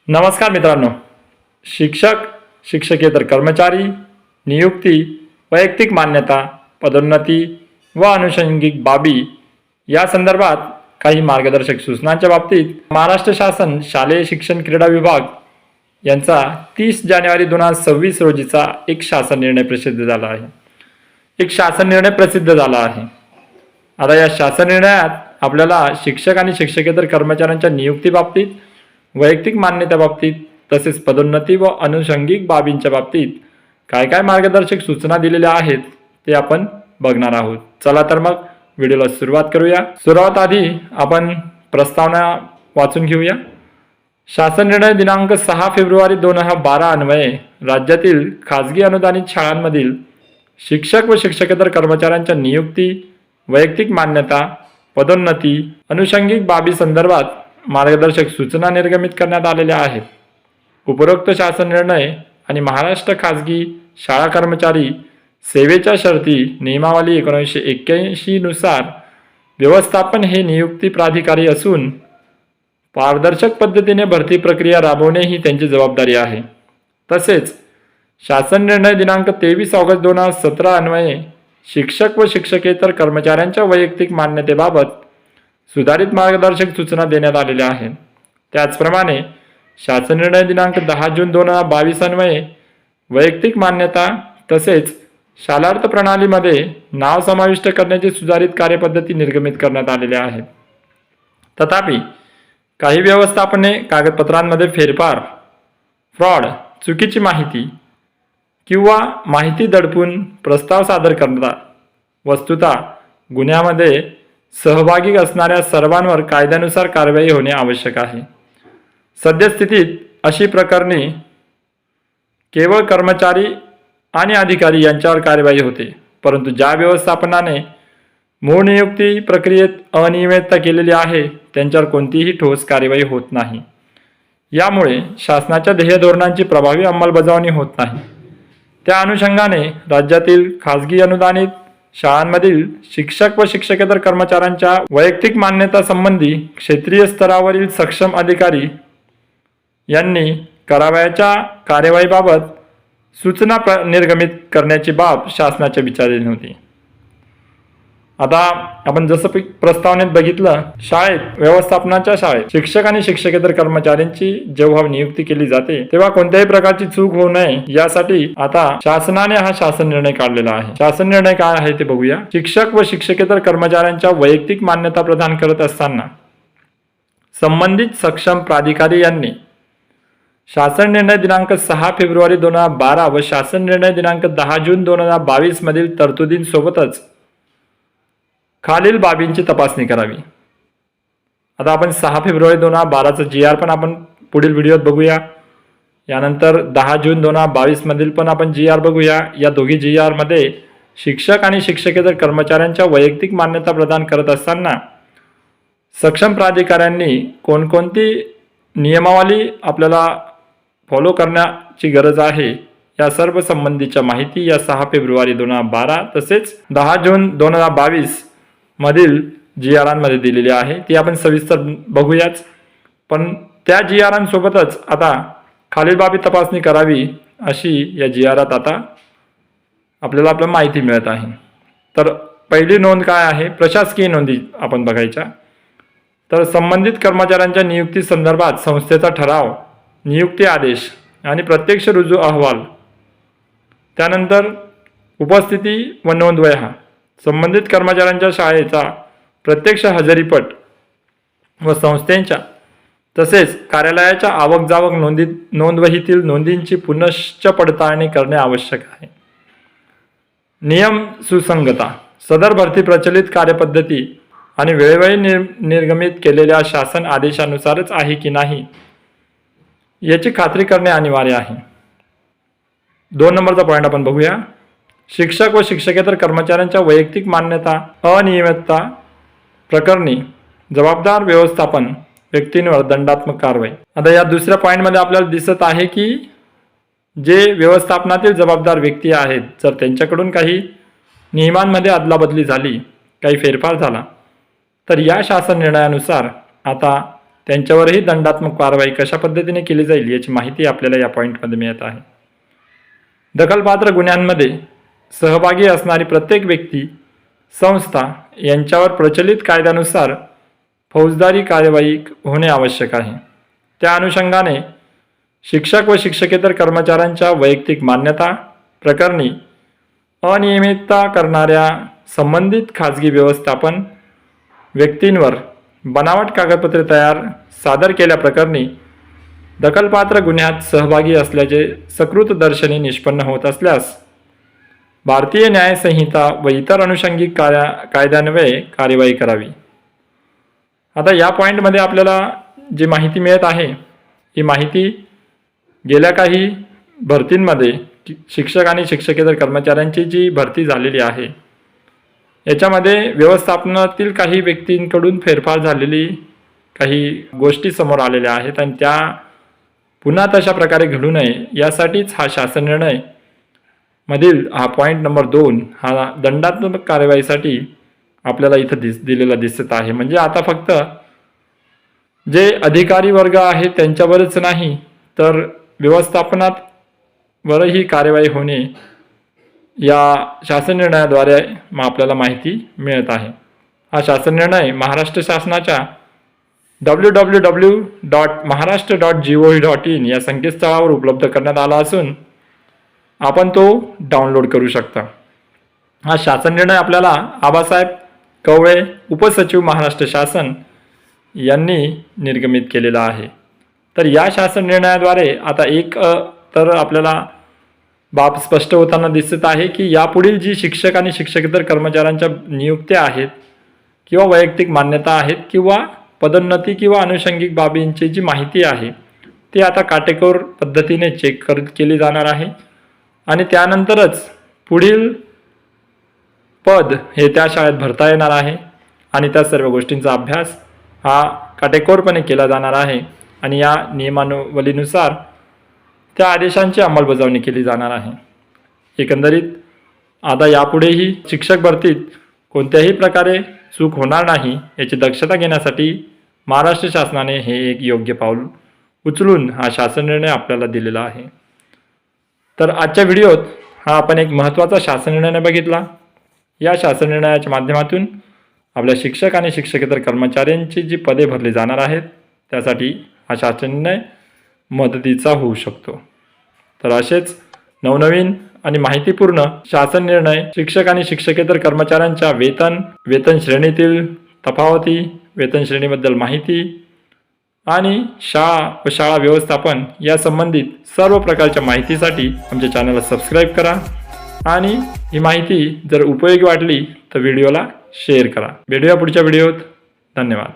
नमस्कार मित्रांनो. शिक्षक, शिक्षकेतर कर्मचारी, नियुक्ती, वैयक्तिक मान्यता, पदोन्नती व अनुषंगिक बाबी या संदर्भात काही मार्गदर्शक सूचनांच्या बाबतीत महाराष्ट्र शासन शालेय शिक्षण क्रीडा विभाग यांचा 30 जानेवारी 2026 रोजीचा एक शासन निर्णय प्रसिद्ध झाला आहे. आता या शासन निर्णयात आपल्याला शिक्षक आणि शिक्षकेतर कर्मचाऱ्यांच्या नियुक्ती बाबतीत, वैयक्तिक मान्यता बाबतीत तसेच पदोन्नती व अनुषंगिक बाबींच्या बाबतीत काय काय मार्गदर्शक सूचना दिलेल्या आहेत ते आपण बघणार आहोत. चला तर मग व्हिडिओला सुरुवात करूया. सुरुवात आधी आपण प्रस्तावना वाचून घेऊया. शासन निर्णय दिनांक 6 फेब्रुवारी 2012 अन्वये राज्यातील खाजगी अनुदानित शाळांमधील शिक्षक व शिक्षकेतर कर्मचाऱ्यांच्या नियुक्ती, वैयक्तिक मान्यता, पदोन्नती, अनुषंगिक बाबी संदर्भात मार्गदर्शक सूचना निर्गमित करण्यात आलेल्या आहेत. उपरोक्त शासन निर्णय आणि महाराष्ट्र खाजगी शाळा कर्मचारी सेवेच्या शर्ती नियमावली 1981 नुसार व्यवस्थापन हे नियुक्ती प्राधिकारी असून पारदर्शक पद्धतीने भरती प्रक्रिया राबवणे ही त्यांची जबाबदारी आहे. तसेच शासन निर्णय दिनांक 23 ऑगस्ट 2017 अन्वये शिक्षक व शिक्षकेतर कर्मचाऱ्यांच्या वैयक्तिक मान्यतेबाबत सुधारित मार्गदर्शक सूचना देण्यात आलेल्या आहेत. त्याचप्रमाणे शासन निर्णय दिनांक 10 जून 2022 अन्वये वैयक्तिक मान्यता तसेच शालार्थ प्रणालीमध्ये नाव समाविष्ट करण्याची सुधारित कार्यपद्धती निर्गमित करण्यात आलेल्या आहेत. तथापि काही व्यवस्थापने कागदपत्रांमध्ये फेरफार, फ्रॉड, चुकीची माहिती किंवा माहिती दडपून प्रस्ताव सादर करतात. वस्तुतः गुन्ह्यामध्ये सहभागी असणाऱ्या सर्वांवर कायद्यानुसार कारवाई होणे आवश्यक आहे. सद्यस्थितीत अशी प्रकरणे केवळ कर्मचारी आणि अधिकारी यांच्यावर कारवाई होते, परंतु ज्या व्यवस्थापनाने मूळ नियुक्ती प्रक्रियेत अनियमितता केलेली आहे त्यांच्यावर कोणतीही ठोस कारवाई होत नाही. यामुळे शासनाच्या ध्येय धोरणांची प्रभावी अंमलबजावणी होत नाही. त्या अनुषंगाने राज्यातील खाजगी अनुदानित शाळांमधील शिक्षक व शिक्षकेतर कर्मचाऱ्यांच्या वैयक्तिक मान्यता संबंधी क्षेत्रीय स्तरावरील सक्षम अधिकारी यांनी करावयाच्या कार्यवाहीबाबत सूचना निर्गमित करण्याची बाब शासनाच्या विचाराधीन होती. आता आपण जसं प्रस्तावनेत बघितलं, व्यवस्थापनाच्या शाळेत शिक्षक आणि शिक्षकेतर कर्मचाऱ्यांची जेव्हा नियुक्ती केली जाते तेव्हा कोणत्याही प्रकारची चूक होऊ नये यासाठी आता शासनाने हा शासन निर्णय काढलेला आहे. शासन निर्णय काय आहे ते बघूया. शिक्षक व शिक्षकेतर कर्मचाऱ्यांच्या वैयक्तिक मान्यता प्रदान करत असताना संबंधित सक्षम प्राधिकारी यांनी शासन निर्णय दिनांक 6 फेब्रुवारी 2012 व शासन निर्णय दिनांक 10 जून 2022 मधील तरतुदींसोबतच खालील बाबींची तपासणी करावी. आता आपण 6 फेब्रुवारी 2012चा GR पण आपण पुढील व्हिडिओत बघूया. यानंतर 10 जून 2022 मधील पण आपण GR बघूया. या दोघी GR मध्ये शिक्षक आणि शिक्षकेतर कर्मचाऱ्यांच्या वैयक्तिक मान्यता प्रदान करत असताना सक्षम प्राधिकाऱ्यांनी कोणकोणती नियमावली आपल्याला फॉलो करण्याची गरज आहे या सर्व संबंधीच्या माहिती या 6 फेब्रुवारी 2012 तसेच 10 जून 2022 मधील GRांमध्ये दिलेली आहे. ती आपण सविस्तर बघूयाच, पण त्या GRांसोबतच आता खालील बाबी तपासणी करावी अशी या GRात आता आपल्याला माहिती मिळत आहे. तर पहिली नोंद काय आहे, प्रशासकीय नोंदी आपण बघायच्या. तर संबंधित कर्मचाऱ्यांच्या नियुक्ती संदर्भात संस्थेचा ठराव, नियुक्ती आदेश आणि प्रत्यक्ष रुजू अहवाल, त्यानंतर उपस्थिती व नोंद वह्या, संबंधित कर्मचाऱ्यांच्या शाळेचा प्रत्यक्ष हजेरीपट व संस्थेच्या तसेच कार्यालयाच्या आवक जावक नोंदवहीतील नोंदींची पुनश्च पडताळणी करणे आवश्यक आहे. नियम सुसंगता, सदर भरती प्रचलित कार्यपद्धती आणि वेळोवेळी निर्गमित केलेल्या शासन आदेशानुसारच आहे की नाही याची खात्री करणे अनिवार्य आहे. 2 नंबरचा पॉईंट आपण बघूया. शिक्षक व शिक्षकेतर कर्मचाऱ्यांच्या वैयक्तिक मान्यता अनियमितता प्रकरणी जबाबदार व्यवस्थापन व्यक्तींवर दंडात्मक कारवाई. आता या दुसऱ्या पॉईंटमध्ये आपल्याला दिसत आहे की जे व्यवस्थापनातील जबाबदार व्यक्ती आहेत, जर त्यांच्याकडून काही नियमांमध्ये अदलाबदली झाली, काही फेरफार झाला, तर या शासन निर्णयानुसार आता त्यांच्यावरही दंडात्मक कारवाई कशा पद्धतीने केली जाईल याची माहिती आपल्याला या पॉईंटमध्ये मिळत आहे. दखलपात्र गुन्ह्यांमध्ये सहभागी असणारी प्रत्येक व्यक्ती, संस्था यांच्यावर प्रचलित कायद्यानुसार फौजदारी कार्यवाही होणे आवश्यक आहे. त्या अनुषंगाने शिक्षक व शिक्षकेतर कर्मचाऱ्यांच्या वैयक्तिक मान्यता प्रकरणी अनियमितता करणाऱ्या संबंधित खाजगी व्यवस्थापन व्यक्तींवर बनावट कागदपत्रे सादर केल्याप्रकरणी दखलपात्र गुन्ह्यात सहभागी असल्याचे सकृतदर्शनी निष्पन्न होत असल्यास भारतीय न्याय संहिता व इतर अनुषंगिक कायद्यान्वये कार्यवाही करावी. आता या पॉईंटमध्ये आपल्याला जी माहिती मिळत आहे ही माहिती गेल्या काही भरतींमध्ये शिक्षक आणि शिक्षकेतर कर्मचाऱ्यांची जी भरती झालेली आहे याच्यामध्ये व्यवस्थापनातील काही व्यक्तींकडून फेरफार झालेली काही गोष्टी समोर आलेल्या आहेत आणि त्या पुन्हा तशा प्रकारे घडू नये यासाठीच हा शासन निर्णय मधील हा पॉईंट नंबर 2 हा दंडात्मक कार्यवाहीसाठी आपल्याला इथं दिलेला दिसत आहे. म्हणजे आता फक्त जे अधिकारी वर्ग आहे त्यांच्यावरच नाही तर व्यवस्थापनात वरही कार्यवाही होणे या शासन निर्णयाद्वारे आपल्याला माहिती मिळत आहे. हा शासन निर्णय महाराष्ट्र शासनाच्या www.maharashtra.gov.in या संकेतस्थळावर उपलब्ध करण्यात आला असून आपण तो डाउनलोड करू शकता. हा शासन निर्णय आपल्याला आबासाहेब कवळे उपसचिव महाराष्ट्र शासन यांनी निर्गमित केलेला आहे. तर या शासन निर्णयाद्वारे आता एक तर आपल्याला बाब स्पष्ट होताना दिसत आहे की यापुढील जी शिक्षक आणि शिक्षकेतर कर्मचाऱ्यांच्या नियुक्त्या आहेत किंवा वैयक्तिक मान्यता आहेत किंवा पदोन्नती किंवा अनुषंगिक बाबींची जी माहिती आहे ती आता काटेकोर पद्धतीने चेक केली जाणार आहे आणि त्यानंतरच पुढील पद हे त्या शाळेत भरता येणार आहे आणि त्या सर्व गोष्टींचा अभ्यास हा काटेकोरपणे केला जाणार आहे आणि या नियमावलीनुसार त्या आदेशांची अंमलबजावणी केली जाणार आहे. एकंदरीत आता यापुढेही शिक्षक भरतीत कोणत्याही प्रकारे चूक होणार नाही याची दक्षता घेण्यासाठी महाराष्ट्र शासनाने हे एक योग्य पाऊल उचलून हा शासन निर्णय आपल्याला दिलेला आहे. तर आजच्या व्हिडिओत हा आपण एक महत्त्वाचा शासन निर्णय बघितला. या शासन निर्णयाच्या माध्यमातून आपल्या शिक्षक आणि शिक्षकेतर कर्मचाऱ्यांची जी पदे भरली जाणार आहेत त्यासाठी हा शासन निर्णय मदतीचा होऊ शकतो. तर असेच नवनवीन आणि माहितीपूर्ण शासन निर्णय शिक्षक आणि शिक्षकेतर कर्मचाऱ्यांच्या वेतन श्रेणीतील तफावती, वेतन श्रेणीबद्दल माहिती आणि शाळा व शाळा व्यवस्थापन या संबंधित सर्व प्रकारच्या माहितीसाठी आमच्या चॅनलला सबस्क्राईब करा आणि ही माहिती जर उपयोगी वाटली तर व्हिडिओला शेअर करा. भेटूया पुढच्या व्हिडिओत. धन्यवाद.